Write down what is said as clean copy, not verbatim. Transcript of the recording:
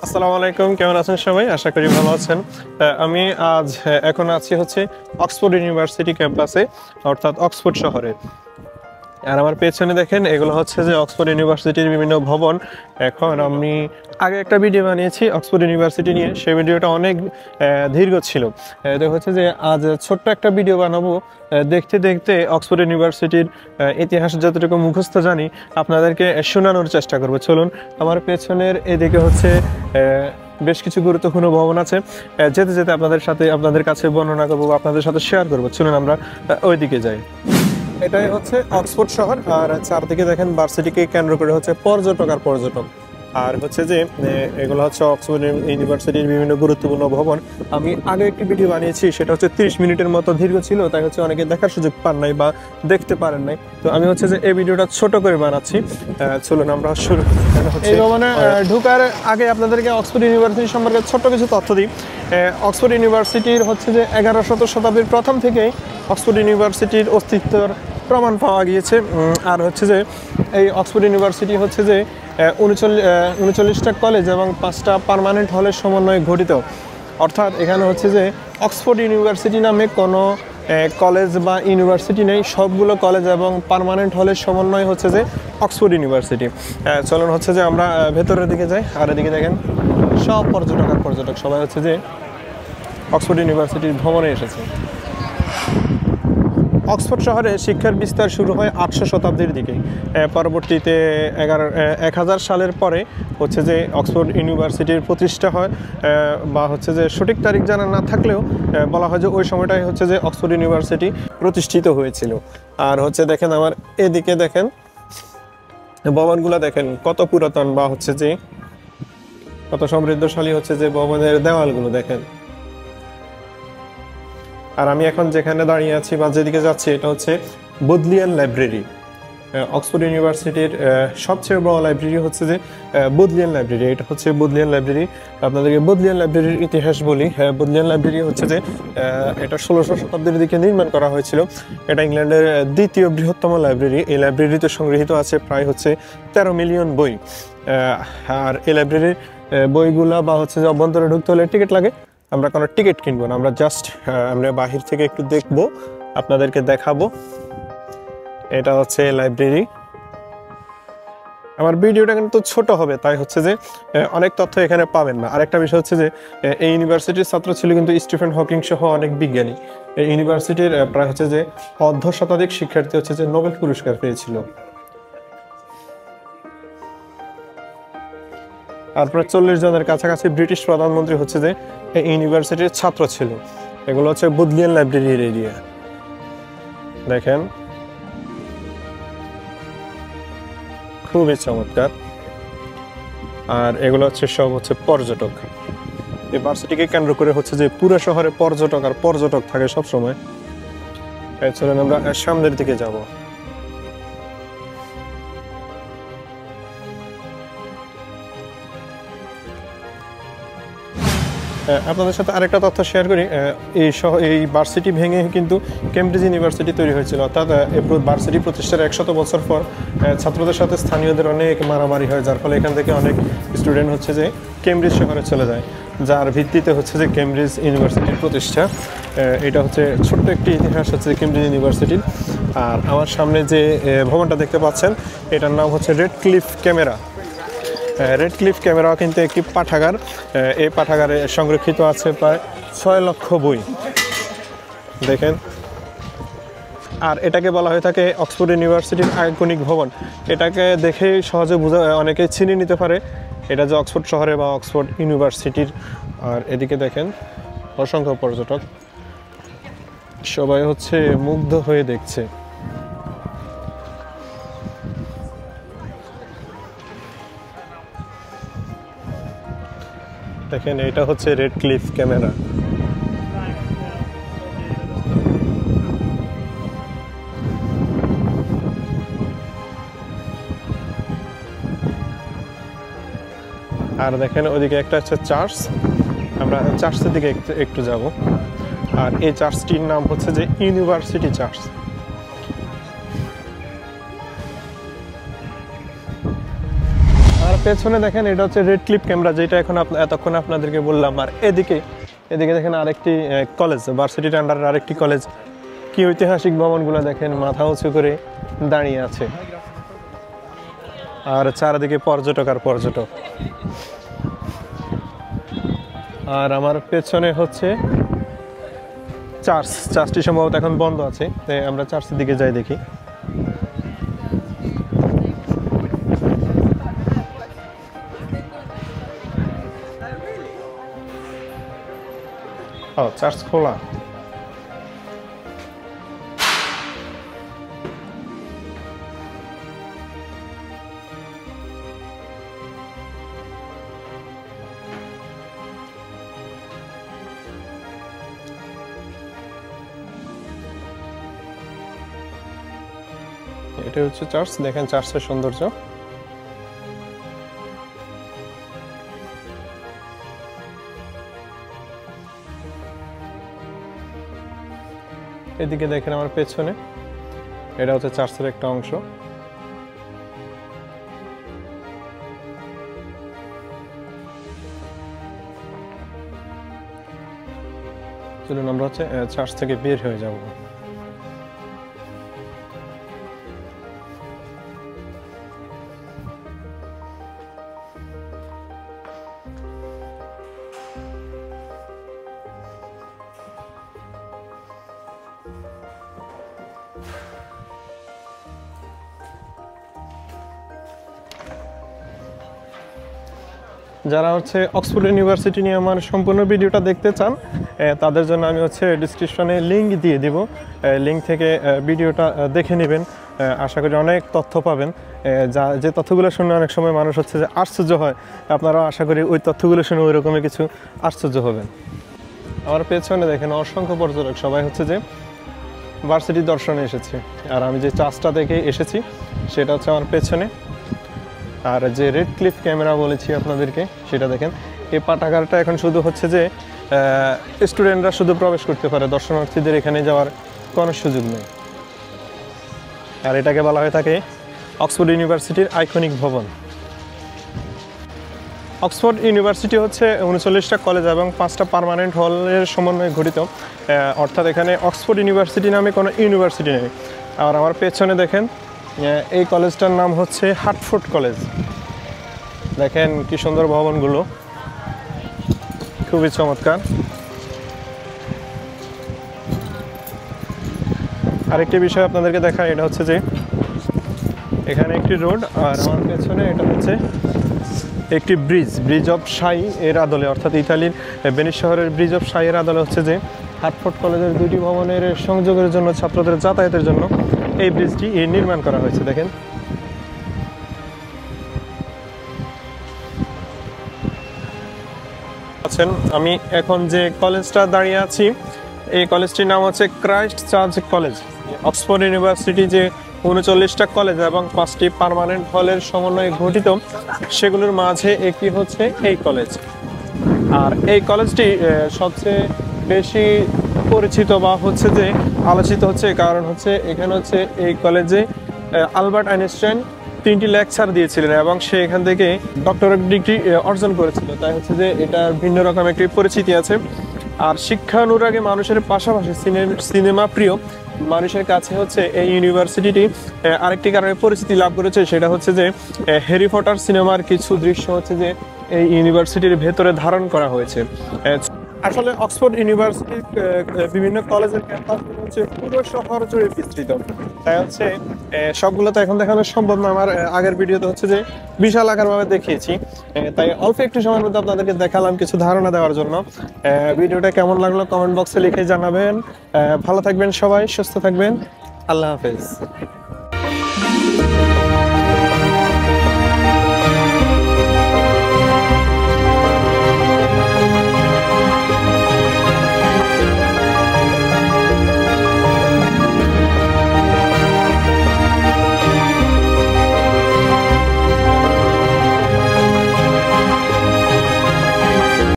আসসালামু আলাইকুম, কেমন আছেন সবাই? আশা করি ভালো আছেন। আমি আজ এখন আছি হচ্ছে অক্সফোর্ড ইউনিভার্সিটি ক্যাম্পাসে, অর্থাৎ অক্সফোর্ড শহরে। আর আমার পেছনে দেখেন, এগুলো হচ্ছে যে অক্সফোর্ড ইউনিভার্সিটির বিভিন্ন ভবন। এখন আমি আগে একটা ভিডিও বানিয়েছি অক্সফোর্ড ইউনিভার্সিটি নিয়ে, সেই ভিডিওটা অনেক দীর্ঘ ছিল। তো হচ্ছে যে আজ ছোট্ট একটা ভিডিও বানাবো। দেখতে দেখতে অক্সফোর্ড ইউনিভার্সিটির ইতিহাস যতটুকু মুখস্থ জানি আপনাদেরকে শোনানোর চেষ্টা করবো। চলুন, আমার পেছনের এদিকে হচ্ছে বেশ কিছু গুরুত্বপূর্ণ ভবন আছে। যেতে যেতে আপনাদের কাছে বর্ণনা করবো, আপনাদের সাথে শেয়ার করবো। চলুন আমরা ওইদিকে যাই। এটাই হচ্ছে অক্সফোর্ড শহর, আর চারদিকে দেখেন ভার্সিটিকে কেন্দ্র করে হচ্ছে পর্যটক আর পর্যটক। আর হচ্ছে যে এগুলো হচ্ছে অক্সফোর্ড ইউনিভার্সিটির বিভিন্ন গুরুত্বপূর্ণ ভবন। আমি আগে একটি ভিডিও বানিয়েছি, সেটা হচ্ছে 30 মিনিটের মতো দীর্ঘ ছিল, তাই হচ্ছে অনেকে দেখার সুযোগ পান নাই বা দেখতে পারেন নাই। তো আমি হচ্ছে যে এই ভিডিওটা ছোট করে বানাচ্ছি। চলুন আমরা শুরু। এই ভবনে ঢোকার আগে আপনাদেরকে অক্সফোর্ড ইউনিভার্সিটি সম্পর্কে ছোট্ট কিছু তথ্য দিই। অক্সফোর্ড ইউনিভার্সিটির হচ্ছে যে 11শত শতাব্দীর প্রথম থেকেই অক্সফোর্ড ইউনিভার্সিটির অস্তিত্বের প্রমাণ পাওয়া গিয়েছে। আর হচ্ছে যে এই অক্সফোর্ড ইউনিভার্সিটি হচ্ছে যে 39টা কলেজ এবং 5টা পার্মানেন্ট হলের সমন্বয়ে গঠিত। অর্থাৎ এখানে হচ্ছে যে অক্সফোর্ড ইউনিভার্সিটি নামে কোনো কলেজ বা ইউনিভার্সিটি নেই, সবগুলো কলেজ এবং পার্মানেন্ট হলের সমন্বয় হচ্ছে যে অক্সফোর্ড ইউনিভার্সিটি। চলুন হচ্ছে যে আমরা ভেতরের দিকে যাই। আর এদিকে দেখেন সব পর্যটক আর পর্যটক সবাই হচ্ছে যে অক্সফোর্ড ইউনিভার্সিটির ভ্রমণে এসেছে। অক্সফোর্ড শহরে শিক্ষার বিস্তার শুরু হয় 800 শতাব্দীর দিকে। পরবর্তীতে 1000 সালের পরে হচ্ছে যে অক্সফোর্ড ইউনিভার্সিটির প্রতিষ্ঠা হয়, বা হচ্ছে যে সঠিক তারিখ জানা না থাকলেও বলা হয় যে ওই সময়টাই হচ্ছে যে অক্সফোর্ড ইউনিভার্সিটি প্রতিষ্ঠিত হয়েছিল। আর হচ্ছে দেখেন আমার এদিকে দেখেন ভবনগুলো দেখেন কত পুরাতন, বা হচ্ছে যে কত সমৃদ্ধশালী হচ্ছে যে ভবনের দেওয়ালগুলো দেখেন। আর আমি এখন যেখানে দাঁড়িয়ে আছি বা যেদিকে যাচ্ছি, এটা হচ্ছে বুদলিয়ান লাইব্রেরি। অক্সফোর্ড ইউনিভার্সিটির সবচেয়ে বড় লাইব্রেরি হচ্ছে যে বুদলিয়ান লাইব্রেরি। এটা হচ্ছে বুদলিয়ান লাইব্রেরি। আপনাদেরকে বুদলিয়ান লাইব্রেরির ইতিহাস বলি। বুদলিয়ান লাইব্রেরি হচ্ছে যে এটা 1600 শতাব্দীর দিকে নির্মাণ করা হয়েছিল। এটা ইংল্যান্ডের দ্বিতীয় বৃহত্তম লাইব্রেরি। এই লাইব্রেরিতে সংগৃহীত আছে প্রায় হচ্ছে 13 মিলিয়ন বই। আর এই লাইব্রেরির বইগুলা বা হচ্ছে যে অভ্যন্তরে ঢুকতে হলে টিকিট লাগে। আমরা কোনো টিকিট কিনবো না, আমরা জাস্ট আমরা বাহির থেকে একটু দেখবো, আপনাদেরকে দেখাবো। এটা হচ্ছে লাইব্রেরি। আমার ভিডিওটা কিন্তু ছোট হবে, তাই হচ্ছে যে অনেক তথ্য এখানে পাবেন না। আরেকটা বিষয় হচ্ছে যে এই ইউনিভার্সিটির ছাত্র ছিল কিন্তু স্টিফেন হকিং সহ অনেক বিজ্ঞানী। এই ইউনিভার্সিটির প্রায় হচ্ছে যে 1/2 শতাধিক শিক্ষার্থী হচ্ছে যে নোবেল পুরস্কার পেয়েছিল। আর প্রায় 40 জনের কাছাকাছি ব্রিটিশ প্রধানমন্ত্রী হচ্ছে যে এই ইউনিভার্সিটির ছাত্র ছিল। এগুলো হচ্ছে বুদলিয়ান লাইব্রেরির এরিয়া দেখেন, খুবই চমৎকার। আর এগুলো হচ্ছে সব হচ্ছে পর্যটক। এই ভার্সিটিকে কেন্দ্র করে হচ্ছে যে পুরো শহরে পর্যটক আর পর্যটক থাকে সবসময়। চলেন আমরা সামনের দিকে যাব। আপনাদের সাথে আরেকটা তথ্য শেয়ার করি। এই ভার্সিটি ভেঙে কিন্তু কেমব্রিজ ইউনিভার্সিটি তৈরি হয়েছিল। অর্থাৎ এই ভার্সিটি প্রতিষ্ঠার 100 বছর পর ছাত্রদের সাথে স্থানীয়দের অনেক মারামারি হয়, যার ফলে এখান থেকে অনেক স্টুডেন্ট হচ্ছে যে কেমব্রিজ শহরে চলে যায়, যার ভিত্তিতে হচ্ছে যে কেমব্রিজ ইউনিভার্সিটির প্রতিষ্ঠা। এটা হচ্ছে ছোট্ট একটি ইতিহাস হচ্ছে কেমব্রিজ ইউনিভার্সিটির। আর আমার সামনে যে ভবনটা দেখতে পাচ্ছেন, এটার নাম হচ্ছে red cliff camera. Red cliff ক্যামেরাও কিন্তু একটি পাঠাগার। এই পাঠাগারে সংরক্ষিত আছে প্রায় 6 লক্ষ বই দেখেন। আর এটাকে বলা হয়ে থাকে অক্সফোর্ড ইউনিভার্সিটির আইকনিক ভবন। এটাকে দেখেই সহজে অনেকে চিনে নিতে পারে এটা যে অক্সফোর্ড শহরে বা অক্সফোর্ড ইউনিভার্সিটির। আর এদিকে দেখেন অসংখ্য পর্যটক, সবাই হচ্ছে মুগ্ধ হয়ে দেখছে। দেখেন এটা হচ্ছে রেড ক্লিফ ক্যামেরা। আর দেখেন ওইদিকে একটা হচ্ছে চার্চ, আমরা চার্চের দিকে একটু যাব। আর এই চার্চটির নাম হচ্ছে যে ইউনিভার্সিটি চার্চ। আর পেছনে দেখেন এটা হচ্ছে রেড ক্লিপ ক্যামেরা, যেটা এখন এতক্ষণ আপনাদেরকে বললাম। আর এদিকে দেখেন আরেকটি কলেজ, ভার্সিটির আন্ডারের আরেকটি কলেজ। কি ঐতিহাসিক ভবনগুলো দেখেন, মাথা উঁচু করে দাঁড়িয়ে আছে। আর চারিদিকে পর্যটক আর পর্যটক। আর আমার পেছনে হচ্ছে চার্চটি সম্ভবত এখন বন্ধ আছে, তাই আমরা চার্চের দিকে যাই দেখি। চার্চ খোলা। এটা হচ্ছে চার্চ, দেখেন চার্চের সৌন্দর্য। এদিকে দেখেন আমার পেছনে, এটা হচ্ছে চার্চের একটা অংশ। চলুন আমরা হচ্ছে চার্চ থেকে বের হয়ে যাব। যারা হচ্ছে অক্সফোর্ড ইউনিভার্সিটি নিয়ে আমার সম্পূর্ণ ভিডিওটা দেখতে চান, তাদের জন্য আমি হচ্ছে ডিসক্রিপশনে লিঙ্ক দিয়ে দিব। লিঙ্ক থেকে ভিডিওটা দেখে নেবেন। আশা করি অনেক তথ্য পাবেন, যে তথ্যগুলো শুনে অনেক সময় মানুষ হচ্ছে যে আশ্চর্য হয়। আপনারাও আশা করি ওই তথ্যগুলো শুনে ওই রকমই কিছু আশ্চর্য হবেন। আমার পেছনে দেখেন অসংখ্য পর্যটক, সবাই হচ্ছে যে ভার্সিটি দর্শনে এসেছে। আর আমি যে চার্চটা দেখে এসেছি সেটা হচ্ছে আমার পেছনে। আর যে রেড ক্লিফ ক্যামেরা বলেছি আপনাদেরকে, সেটা দেখেন। এই পাঠাগারটা এখন শুধু হচ্ছে যে স্টুডেন্টরা শুধু প্রবেশ করতে পারে, দর্শনার্থীদের এখানে যাওয়ার কোনো সুযোগ নেই। আর এটাকে বলা হয়ে থাকে অক্সফোর্ড ইউনিভার্সিটির আইকনিক ভবন। অক্সফোর্ড ইউনিভার্সিটি হচ্ছে 39টা কলেজ এবং 5টা পার্মানেন্ট হলের সমন্বয়ে গঠিত। অর্থাৎ এখানে অক্সফোর্ড ইউনিভার্সিটি নামে কোনো ইউনিভার্সিটি নেই। আর আমার পেছনে দেখেন এই কলেজটার নাম হচ্ছে হার্টফোর্ড কলেজ। দেখেন কি সুন্দর ভবনগুলো, খুবই চমৎকার। আরেকটি বিষয় আপনাদেরকে দেখাই, এটা হচ্ছে যে এখানে একটি রোড, আর আমার পেছনে এটা হচ্ছে একটি ব্রিজ অফ শাই এর আদলে, অর্থাৎ ইতালির ভেনিস শহরের ব্রিজ অফ শাই এর আদলে হচ্ছে যে হার্টফোর্ড কলেজের দুইটি ভবনের সংযোগের জন্য, ছাত্রদের যাতায়াতের জন্য এই ব্রিজটি নির্মাণ করা হয়েছে। দেখেন আছেন, আমি এখন যে কলেজটা দাঁড়িয়ে আছি এই কলেজটির নাম হচ্ছে Christ church college. Oxford university যে 39টা কলেজ এবং 5টি পার্মানেন্ট হলের সমন্বয়ে গঠিত, সেগুলোর মাঝে একটি হচ্ছে এই কলেজ। আর এই কলেজটি সবচেয়ে বেশি পরিচিত বা হচ্ছে যে আলোচিত হচ্ছে কারণ হচ্ছে এখানে হচ্ছে এই কলেজে আলবার্ট আইনস্টাইন 3টি লেকচার দিয়েছিলেন এবং সে এখান থেকে ডক্টরেট ডিগ্রি অর্জন করেছিল। তাই হচ্ছে যে এটা ভিন্ন রকম একটি পরিচিতি আছে। আর শিক্ষানুরাগী মানুষের পাশাপাশি সিনেমা প্রিয় মানুষের কাছে হচ্ছে এই ইউনিভার্সিটিটি আরেকটি কারণে পরিচিতি লাভ করেছে, সেটা হচ্ছে যে হ্যারি পটার সিনেমার কিছু দৃশ্য হচ্ছে যে এই ইউনিভার্সিটির ভেতরে ধারণ করা হয়েছে। আসলে অক্সফোর্ড ইউনিভার্সিটির বিভিন্ন কলেজের ক্যাম্পাস হচ্ছে পুরো শহর জুড়ে বিস্তৃত। তাই হচ্ছে সবগুলো তো এখন দেখানো সম্ভব না। আমার আগের ভিডিওতে হচ্ছে যে বিশাল আকারভাবে দেখিয়েছি, তাই অল্প একটু সময়ের মধ্যে আপনাদেরকে দেখালাম কিছু ধারণা দেওয়ার জন্য। ভিডিওটা কেমন লাগলো কমেন্ট বক্সে লিখে জানাবেন। ভালো থাকবেন সবাই, সুস্থ থাকবেন। আল্লাহ হাফেজ।